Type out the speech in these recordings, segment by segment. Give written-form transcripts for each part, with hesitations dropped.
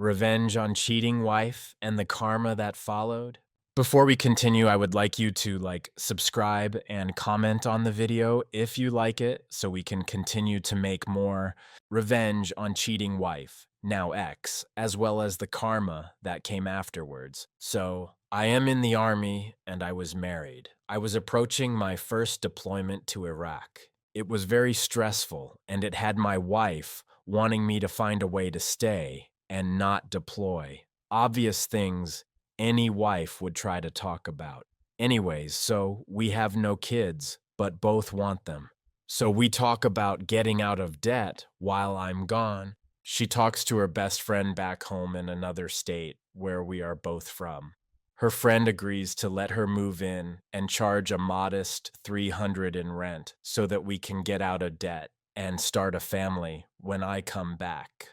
Revenge on cheating wife and the karma that followed. Before we continue, I would like you to subscribe and comment on the video if you like it so we can continue to make more Revenge on cheating wife, now ex, as well as the karma that came afterwards. So, I am in the army and I was married. I was approaching my first deployment to Iraq. It was very stressful and it had my wife wanting me to find a way to stay and not deploy. Obvious things any wife would try to talk about. Anyways, so we have no kids, but both want them. So we talk about getting out of debt while I'm gone. She talks to her best friend back home in another state where we are both from. Her friend agrees to let her move in and charge a modest $300 in rent so that we can get out of debt and start a family when I come back.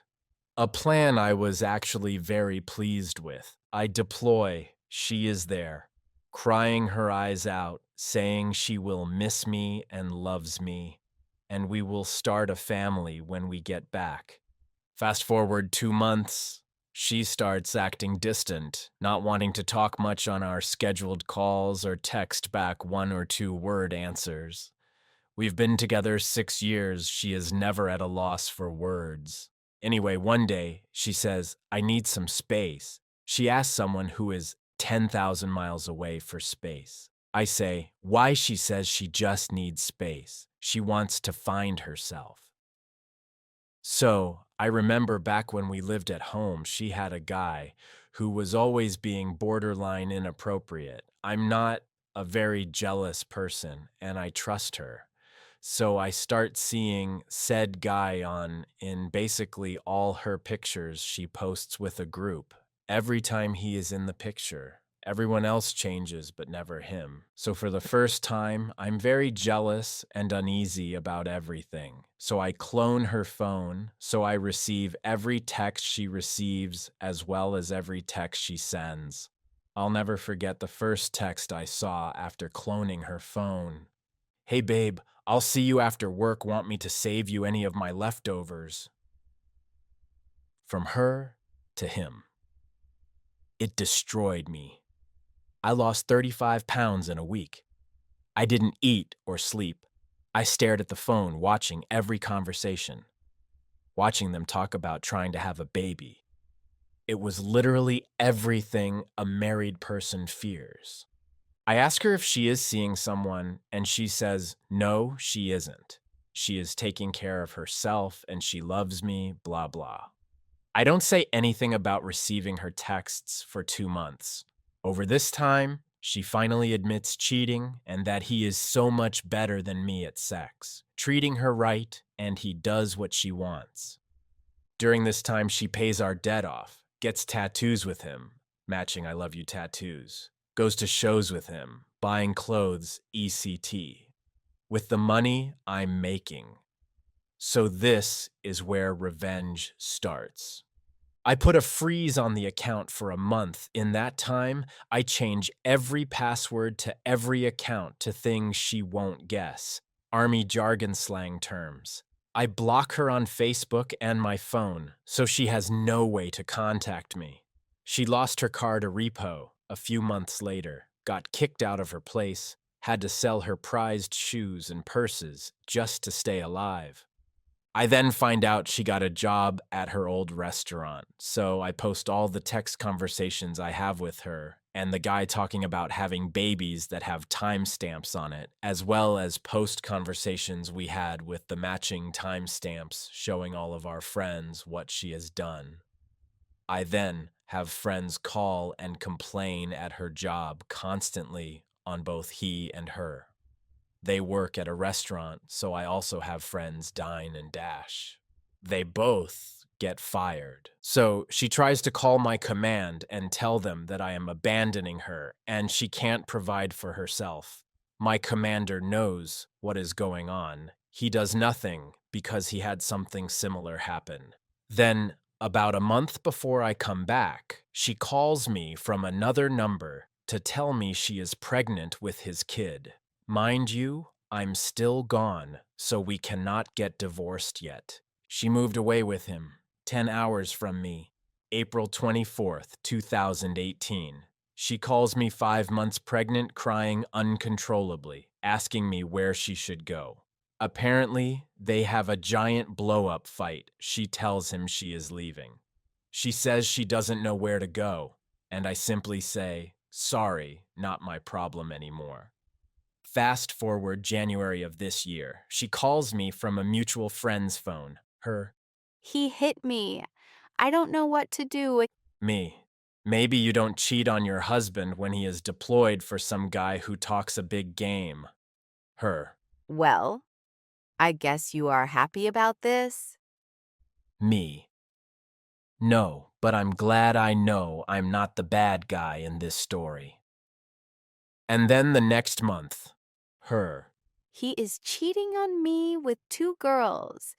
A plan I was actually very pleased with. I deploy, she is there, crying her eyes out, saying she will miss me and loves me, and we will start a family when we get back. Fast forward 2 months, she starts acting distant, not wanting to talk much on our scheduled calls or text back 1 or 2 word answers. We've been together 6 years, she is never at a loss for words. Anyway, one day, she says, I need some space. She asks someone who is 10,000 miles away for space. I say, why? She says she just needs space. She wants to find herself. So, I remember back when we lived at home, she had a guy who was always being borderline inappropriate. I'm not a very jealous person, and I trust her. So I start seeing said guy in basically all her pictures she posts with a group. Every time he is in the picture, everyone else changes but never him. So for the first time, I'm very jealous and uneasy about everything. So I clone her phone so I receive every text she receives as well as every text she sends. I'll never forget the first text I saw after cloning her phone. Hey babe, I'll see you after work. Want me to save you any of my leftovers? From her to him. It destroyed me. I lost 35 pounds in a week. I didn't eat or sleep. I stared at the phone, watching every conversation, watching them talk about trying to have a baby. It was literally everything a married person fears. I ask her if she is seeing someone, and she says, no, she isn't. She is taking care of herself, and she loves me, blah, blah. I don't say anything about receiving her texts for 2 months. Over this time, she finally admits cheating and that he is so much better than me at sex, treating her right, and he does what she wants. During this time, she pays our debt off, gets tattoos with him, matching I love you tattoos, goes to shows with him, buying clothes, ECT, with the money I'm making. So this is where revenge starts. I put a freeze on the account for a month. In that time, I change every password to every account to things she won't guess. Army jargon slang terms. I block her on Facebook and my phone, so she has no way to contact me. She lost her car to repo a few months later, got kicked out of her place, had to sell her prized shoes and purses just to stay alive. I then find out she got a job at her old restaurant, so I post all the text conversations I have with her and the guy talking about having babies that have timestamps on it, as well as post conversations we had with the matching timestamps showing all of our friends what she has done. I then have friends call and complain at her job constantly on both he and her. They work at a restaurant, so I also have friends dine and dash. They both get fired. So she tries to call my command and tell them that I am abandoning her and she can't provide for herself. My commander knows what is going on. He does nothing because he had something similar happen. Then, about a month before I come back, she calls me from another number to tell me she is pregnant with his kid. Mind you, I'm still gone, so we cannot get divorced yet. She moved away with him, 10 hours from me. April 24th, 2018. She calls me 5 months pregnant, crying uncontrollably, asking me where she should go. Apparently, they have a giant blow-up fight. She tells him she is leaving. She says she doesn't know where to go, and I simply say, sorry, not my problem anymore. Fast forward January of this year. She calls me from a mutual friend's phone. Her, He hit me. I don't know what to do. me. Maybe you don't cheat on your husband when he is deployed for some guy who talks a big game. Her, Well, I guess you are happy about this? me. No, but I'm glad I know I'm not the bad guy in this story. And then the next month, her, He is cheating on me with two girls.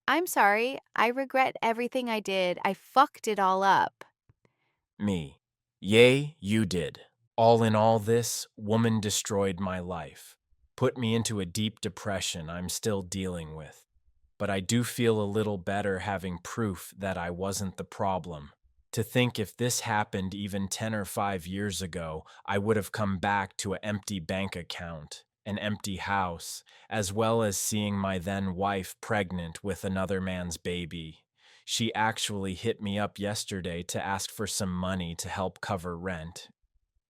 I'm sorry. I regret everything I did. I fucked it all up. me. Yea, you did. All in all, this woman destroyed my life, put me into a deep depression I'm still dealing with. But I do feel a little better having proof that I wasn't the problem. To think if this happened even 10 or 5 years ago, I would have come back to an empty bank account, an empty house, as well as seeing my then wife pregnant with another man's baby. She actually hit me up yesterday to ask for some money to help cover rent.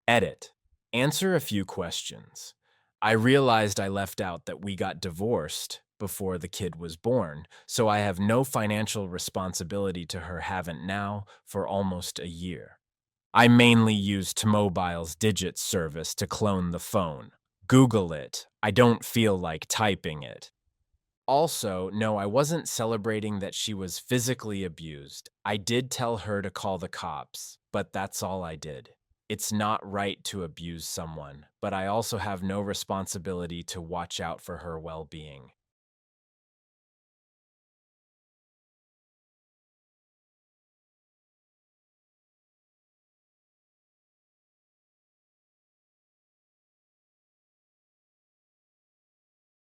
Edit. Answer a few questions. I realized I left out that we got divorced before the kid was born, so I have no financial responsibility to her, haven't now for almost a year. I mainly use T-Mobile's Digit service to clone the phone. Google it. I don't feel like typing it. Also, no, I wasn't celebrating that she was physically abused. I did tell her to call the cops, but that's all I did. It's not right to abuse someone, but I also have no responsibility to watch out for her well-being.